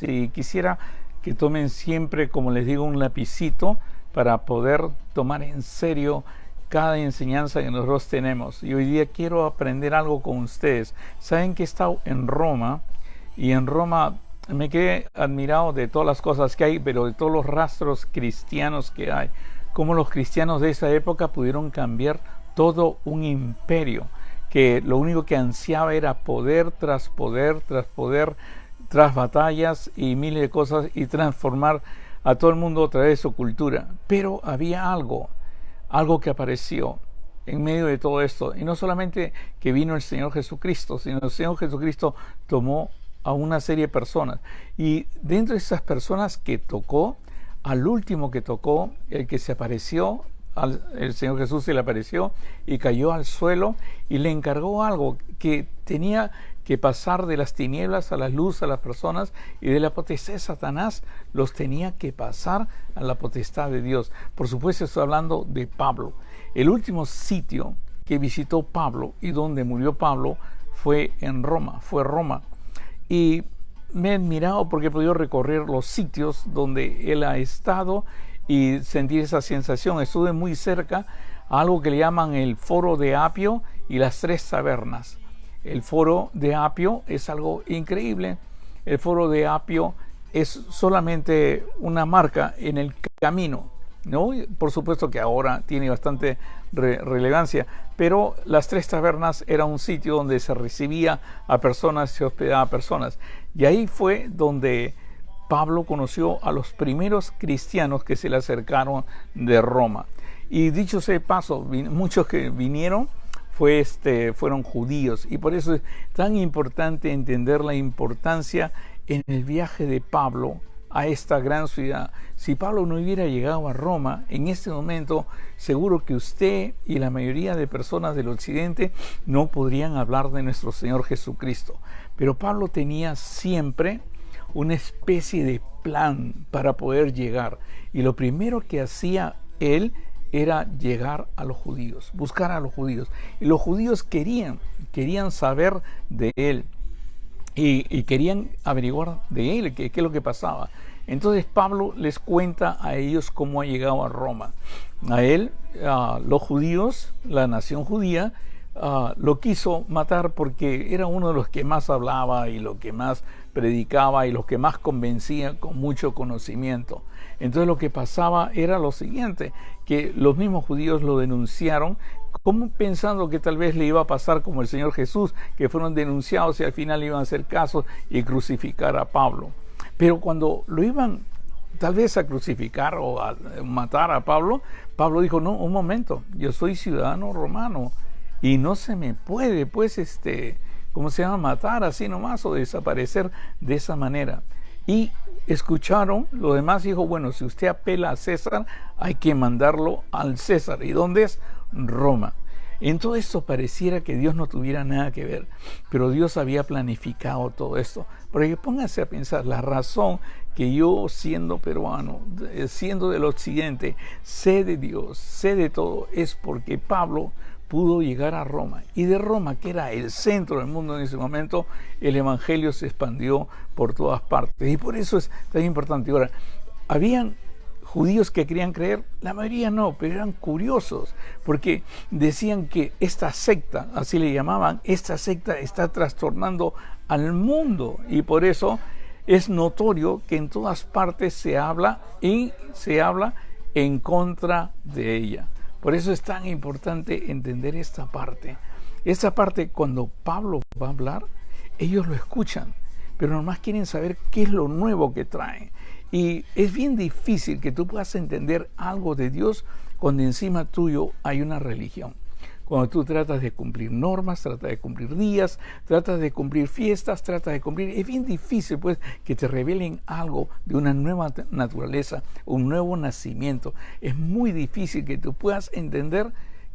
Y quisiera que tomen siempre, como les digo, un lapicito para poder tomar en serio cada enseñanza que nosotros tenemos. Y hoy día quiero aprender algo con ustedes. Saben que he estado en Roma y en Roma me quedé admirado de todas las cosas que hay, pero de todos los rastros cristianos que hay. Cómo los cristianos de esa época pudieron cambiar todo un imperio, que lo único que ansiaba era poder tras poder tras poder, tras batallas y miles de cosas, y transformar a todo el mundo a través de su cultura. Pero había algo que apareció en medio de todo esto, y no solamente que vino el Señor Jesucristo, sino el Señor Jesucristo tomó a una serie de personas, y dentro de esas personas que tocó, al último que tocó, el que se apareció, el Señor Jesús se le apareció y cayó al suelo y le encargó algo que tenía que pasar de las tinieblas a la luz a las personas, y de la potestad de Satanás los tenía que pasar a la potestad de Dios. Por supuesto estoy hablando de Pablo. El último sitio que visitó Pablo y donde murió Pablo fue en Roma, fue Roma. Y me he admirado porque he podido recorrer los sitios donde él ha estado y sentir esa sensación. Estuve muy cerca a algo que le llaman el Foro de Apio y las Tres Tabernas. El Foro de Apio es algo increíble. El Foro de Apio es solamente una marca en el camino, ¿no? Por supuesto que ahora tiene bastante relevancia, pero las Tres Tabernas era un sitio donde se recibía a personas, se hospedaba a personas. Y ahí fue donde Pablo conoció a los primeros cristianos que se le acercaron de Roma. Y dicho sea de paso, muchos que vinieron fueron judíos, y por eso es tan importante entender la importancia en el viaje de Pablo a esta gran ciudad. Si Pablo no hubiera llegado a Roma, en este momento seguro que usted y la mayoría de personas del occidente no podrían hablar de nuestro Señor Jesucristo. Pero Pablo tenía siempre una especie de plan para poder llegar, y lo primero que hacía él era llegar a los judíos, buscar a los judíos, y los judíos querían saber de él, y querían averiguar de él qué es lo que pasaba. Entonces Pablo les cuenta a ellos cómo ha llegado a Roma. A él, los judíos, la nación judía, lo quiso matar porque era uno de los que más hablaba y lo que más predicaba y los que más convencía con mucho conocimiento. Entonces lo que pasaba era lo siguiente, que los mismos judíos lo denunciaron, como pensando que tal vez le iba a pasar como el Señor Jesús, que fueron denunciados y al final iban a hacer caso y crucificar a Pablo. Pero cuando lo iban tal vez a crucificar o a matar a Pablo, Pablo dijo: no, un momento, yo soy ciudadano romano y no se me puede, pues, ¿cómo se llama?, matar así nomás o desaparecer de esa manera. Y escucharon lo demás y dijo: bueno, si usted apela a César, hay que mandarlo al César. ¿Y dónde es? Roma. En todo esto pareciera que Dios no tuviera nada que ver, pero Dios había planificado todo esto. Porque póngase a pensar, la razón que yo, siendo peruano, siendo del occidente, sé de Dios, sé de todo, es porque Pablo pudo llegar a Roma, y de Roma, que era el centro del mundo en ese momento, el evangelio se expandió por todas partes, y por eso es tan importante. Ahora, habían judíos que querían creer, la mayoría no, pero eran curiosos, porque decían que esta secta, así le llamaban, esta secta está trastornando al mundo, y por eso es notorio que en todas partes se habla en contra de ella. Por eso es tan importante entender esta parte. Esta parte, cuando Pablo va a hablar, ellos lo escuchan, pero nomás quieren saber qué es lo nuevo que trae. Y es bien difícil que tú puedas entender algo de Dios cuando encima tuyo hay una religión. Cuando tú tratas de cumplir normas, tratas de cumplir días, tratas de cumplir fiestas, es bien difícil pues que te revelen algo de una nueva naturaleza, un nuevo nacimiento. Es muy difícil que tú puedas entender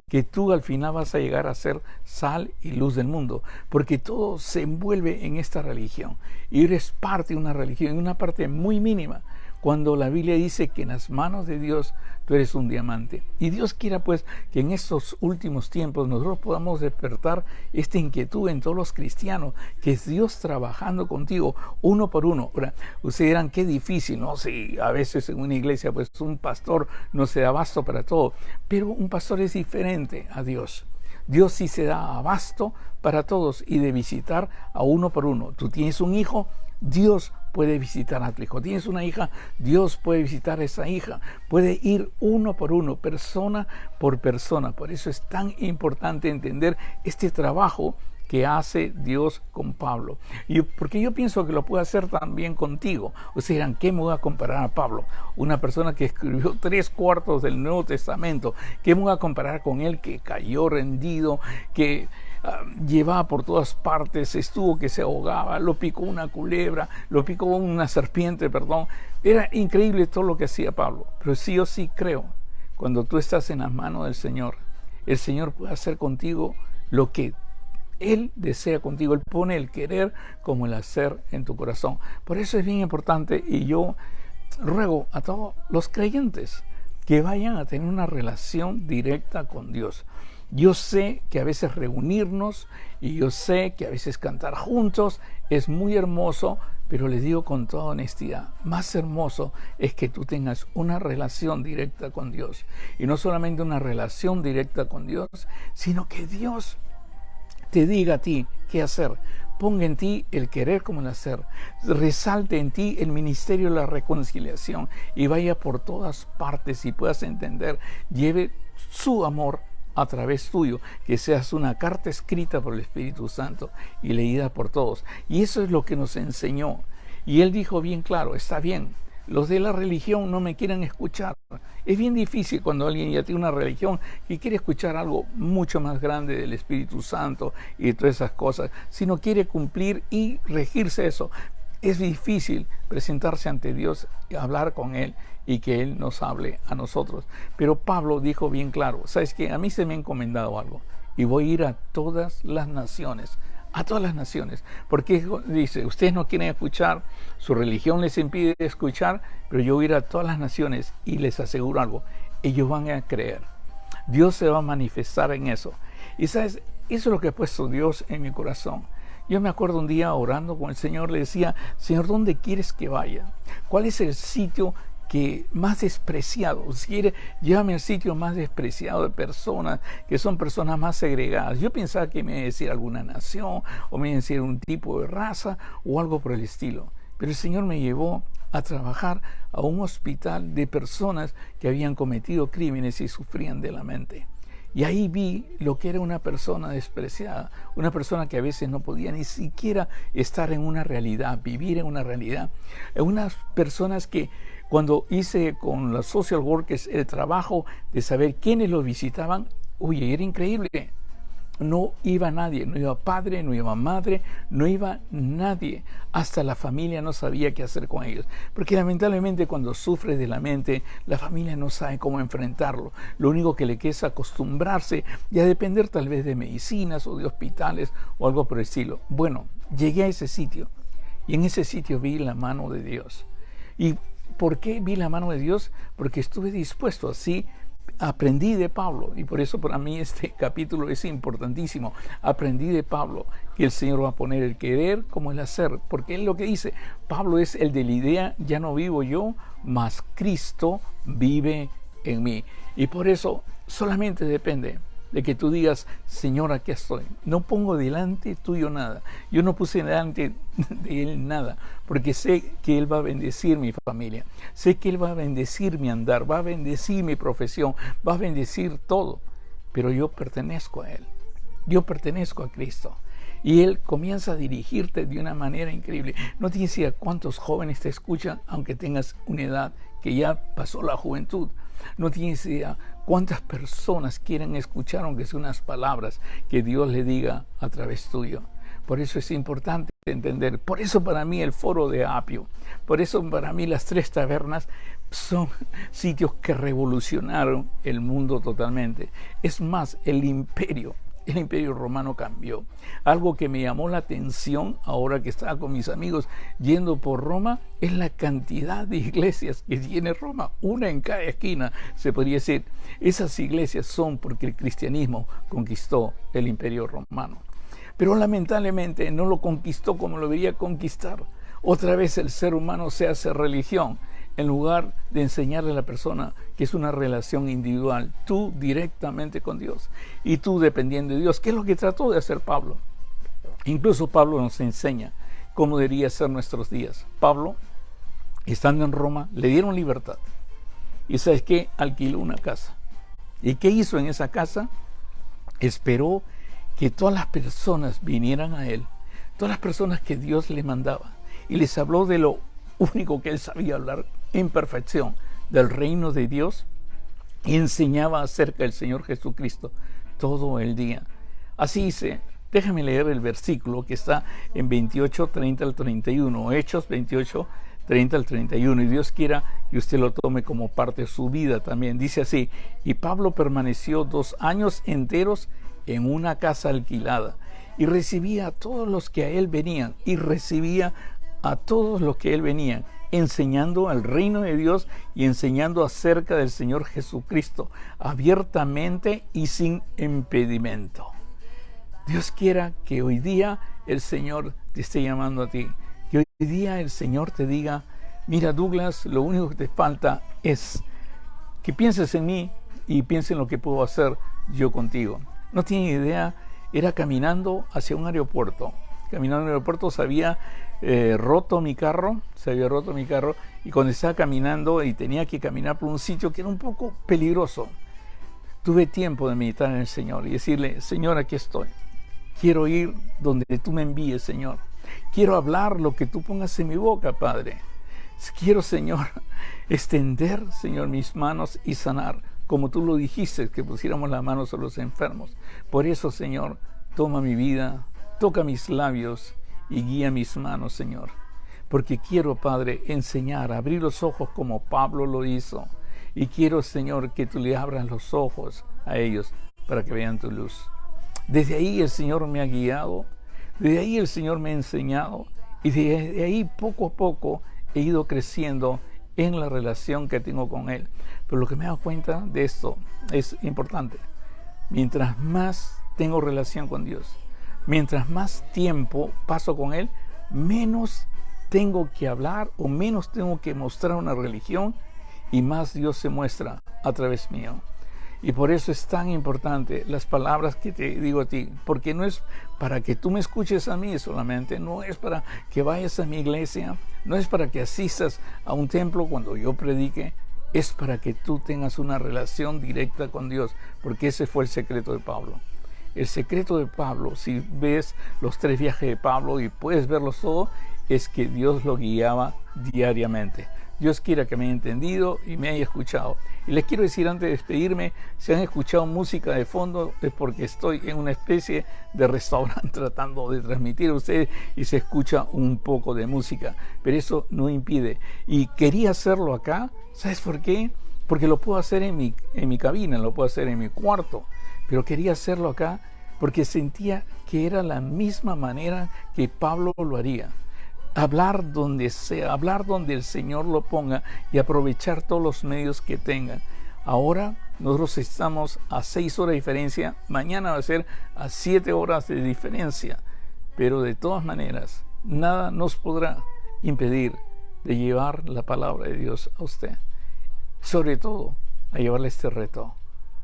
que tú al final vas a llegar a ser sal y luz del mundo, porque todo se envuelve en esta religión, y eres parte de una religión, en una parte muy mínima. cuando la Biblia dice que en las manos de Dios tú eres un diamante. Y Dios quiera pues que en estos últimos tiempos nosotros podamos despertar esta inquietud en todos los cristianos, que es Dios trabajando contigo uno por uno. Ahora, ustedes dirán, qué difícil, ¿no? Si a veces en una iglesia pues un pastor no se da abasto para todo, pero un pastor es diferente a Dios. Dios sí se da abasto para todos y de visitar a uno por uno. Tú tienes un hijo, Dios puede visitar a tu hijo. Tienes una hija, Dios puede visitar a esa hija. Puede ir uno por uno, persona por persona. Por eso es tan importante entender este trabajo que hace Dios con Pablo. Y porque yo pienso que lo puede hacer también contigo. Ustedes dirán, ¿qué me voy a comparar a Pablo? Una persona que escribió 3/4 del Nuevo Testamento. ¿Qué me voy a comparar con él que cayó rendido, que llevaba por todas partes, estuvo que se ahogaba, lo picó una culebra, lo picó una serpiente, perdón? Era increíble todo lo que hacía Pablo. Pero sí, yo sí creo, cuando tú estás en las manos del Señor, el Señor puede hacer contigo lo que Él desea contigo. Él pone el querer como el hacer en tu corazón. Por eso es bien importante, y yo ruego a todos los creyentes que vayan a tener una relación directa con Dios. Yo sé que a veces reunirnos y yo sé que a veces cantar juntos es muy hermoso, pero les digo con toda honestidad, más hermoso es que tú tengas una relación directa con Dios. Y no solamente una relación directa con Dios, sino que Dios te diga a ti qué hacer. Ponga en ti el querer como el hacer. Resalte en ti el ministerio de la reconciliación y vaya por todas partes y puedas entender. Lleve su amor a través tuyo, que seas una carta escrita por el Espíritu Santo y leída por todos. Y eso es lo que nos enseñó. Y él dijo bien claro, está bien, los de la religión no me quieren escuchar. Es bien difícil cuando alguien ya tiene una religión y quiere escuchar algo mucho más grande del Espíritu Santo y todas esas cosas, si no quiere cumplir y regirse eso. Es difícil presentarse ante Dios, hablar con Él y que Él nos hable a nosotros. Pero Pablo dijo bien claro, ¿sabes qué? A mí se me ha encomendado algo y voy a ir a todas las naciones. A todas las naciones, porque dice, ustedes no quieren escuchar, su religión les impide escuchar, pero yo voy a ir a todas las naciones y les aseguro algo, ellos van a creer, Dios se va a manifestar en eso. Y sabes, eso es lo que ha puesto Dios en mi corazón. Yo me acuerdo un día orando con el Señor, le decía, Señor, ¿dónde quieres que vaya? ¿Cuál es el sitio que más despreciado? Si quiere, llévame al sitio más despreciado de personas, que son personas más segregadas. Yo pensaba que me iba a decir alguna nación, o me iba a decir un tipo de raza, o algo por el estilo. Pero el Señor me llevó a trabajar a un hospital de personas que habían cometido crímenes y sufrían de la mente. Y ahí vi lo que era una persona despreciada, una persona que a veces no podía ni siquiera estar en una realidad, vivir en una realidad. Unas personas que cuando hice con los social workers el trabajo de saber quiénes los visitaban, oye, era increíble. No iba nadie, no iba padre, no iba madre, no iba nadie. Hasta la familia no sabía qué hacer con ellos. Porque lamentablemente cuando sufre de la mente, la familia no sabe cómo enfrentarlo. Lo único que le queda es acostumbrarse y a depender tal vez de medicinas o de hospitales o algo por el estilo. Bueno, llegué a ese sitio y en ese sitio vi la mano de Dios. ¿Y por qué vi la mano de Dios? Porque estuve dispuesto así. Aprendí de Pablo, y por eso para mí este capítulo es importantísimo. Aprendí de Pablo que el Señor va a poner el querer como el hacer, porque él lo que dice, Pablo es el de la idea, ya no vivo yo, mas Cristo vive en mí. Y por eso solamente depende de que tú digas, Señor, aquí estoy. No pongo delante tuyo nada. Yo no puse delante de Él nada, porque sé que Él va a bendecir mi familia. Sé que Él va a bendecir mi andar, va a bendecir mi profesión, va a bendecir todo. Pero yo pertenezco a Él. Yo pertenezco a Cristo. Y Él comienza a dirigirte de una manera increíble. No tienes idea cuántos jóvenes te escuchan, aunque tengas una edad que ya pasó la juventud. No tienes idea cuántas personas quieren escuchar, aunque sean unas palabras que Dios le diga a través tuyo. Por eso es importante entender. Por eso para mí el foro de Apio, por eso para mí las 3 tabernas son sitios que revolucionaron el mundo totalmente. Es más, el imperio el Imperio Romano cambió. Algo que me llamó la atención ahora que estaba con mis amigos yendo por Roma es la cantidad de iglesias que tiene Roma, una en cada esquina, se podría decir. Esas iglesias son porque el cristianismo conquistó el Imperio Romano. Pero lamentablemente no lo conquistó como lo debería conquistar. Otra vez el ser humano se hace religión en lugar de enseñarle a la persona que es una relación individual, tú directamente con Dios y tú dependiendo de Dios, que es lo que trató de hacer Pablo. Incluso Pablo nos enseña cómo debería ser nuestros días. Pablo, estando en Roma, le dieron libertad y ¿sabes qué? Alquiló una casa. ¿Y qué hizo en esa casa? Esperó que todas las personas vinieran a él, todas las personas que Dios le mandaba, y les habló de lo único que él sabía hablar en perfección, del reino de Dios, y enseñaba acerca del Señor Jesucristo todo el día. Así dice, déjame leer el versículo que está en 28, 30 al 31, Hechos 28, 30 al 31, y Dios quiera que usted lo tome como parte de su vida también. Dice así: y Pablo permaneció 2 años enteros en una casa alquilada, y recibía a todos los que a él venían, enseñando al reino de Dios y enseñando acerca del Señor Jesucristo, abiertamente y sin impedimento. Dios quiera que hoy día el Señor te esté llamando a ti, que hoy día el Señor te diga: mira, Douglas, lo único que te falta es que pienses en mí y pienses en lo que puedo hacer yo contigo. No tiene idea, era caminando hacia un aeropuerto. Caminando en el aeropuerto se había roto mi carro, y cuando estaba caminando y tenía que caminar por un sitio que era un poco peligroso, tuve tiempo de meditar en el Señor y decirle: Señor, aquí estoy. Quiero ir donde tú me envíes, Señor. Quiero hablar lo que tú pongas en mi boca, Padre. Quiero, Señor, extender, Señor, mis manos y sanar, como tú lo dijiste, que pusiéramos las manos a los enfermos. Por eso, Señor, toma mi vida, toca mis labios y guía mis manos, Señor. Porque quiero, Padre, enseñar, abrir los ojos como Pablo lo hizo. Y quiero, Señor, que tú le abras los ojos a ellos para que vean tu luz. Desde ahí el Señor me ha guiado, desde ahí el Señor me ha enseñado, y desde ahí poco a poco he ido creciendo en la relación que tengo con Él. Pero lo que me he dado cuenta de esto es importante. Mientras más tengo relación con Dios, mientras más tiempo paso con Él, menos tengo que hablar o menos tengo que mostrar una religión, y más Dios se muestra a través mío. Y por eso es tan importante las palabras que te digo a ti, porque no es para que tú me escuches a mí solamente, no es para que vayas a mi iglesia, no es para que asistas a un templo cuando yo predique, es para que tú tengas una relación directa con Dios, porque ese fue el secreto de Pablo. El secreto de Pablo, si ves los 3 viajes de Pablo y puedes verlos todos, es que Dios lo guiaba diariamente. Dios quiera que me haya entendido y me haya escuchado. Y les quiero decir antes de despedirme, si han escuchado música de fondo es porque estoy en una especie de restaurante tratando de transmitir a ustedes y se escucha un poco de música. Pero eso no impide. Y quería hacerlo acá, ¿sabes por qué? Porque lo puedo hacer en mi cabina, lo puedo hacer en mi cuarto. Pero quería hacerlo acá porque sentía que era la misma manera que Pablo lo haría. Hablar donde sea, hablar donde el Señor lo ponga y aprovechar todos los medios que tengan. Ahora nosotros estamos a 6 horas de diferencia, mañana va a ser a 7 horas de diferencia, pero de todas maneras nada nos podrá impedir de llevar la palabra de Dios a usted, sobre todo a llevarle este reto.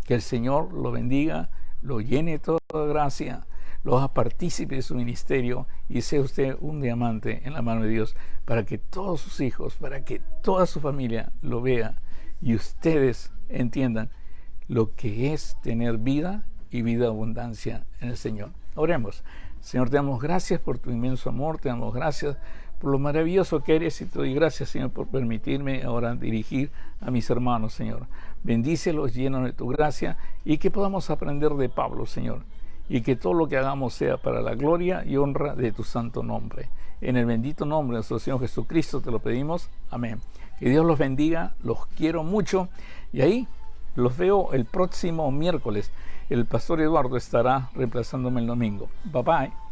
Que el Señor lo bendiga, lo llene de toda gracia, lo haga partícipe de su ministerio y sea usted un diamante en la mano de Dios para que todos sus hijos, para que toda su familia lo vea y ustedes entiendan lo que es tener vida y vida abundancia en el Señor. Oremos. Señor, te damos gracias por tu inmenso amor, te damos gracias por lo maravilloso que eres y te doy gracias, Señor, por permitirme ahora dirigir a mis hermanos, Señor. Bendícelos, llénanos de tu gracia y que podamos aprender de Pablo, Señor. Y que todo lo que hagamos sea para la gloria y honra de tu santo nombre. En el bendito nombre de nuestro Señor Jesucristo te lo pedimos. Amén. Que Dios los bendiga, los quiero mucho. Y ahí Los veo el próximo miércoles. El pastor Eduardo estará reemplazándome el domingo. Bye bye.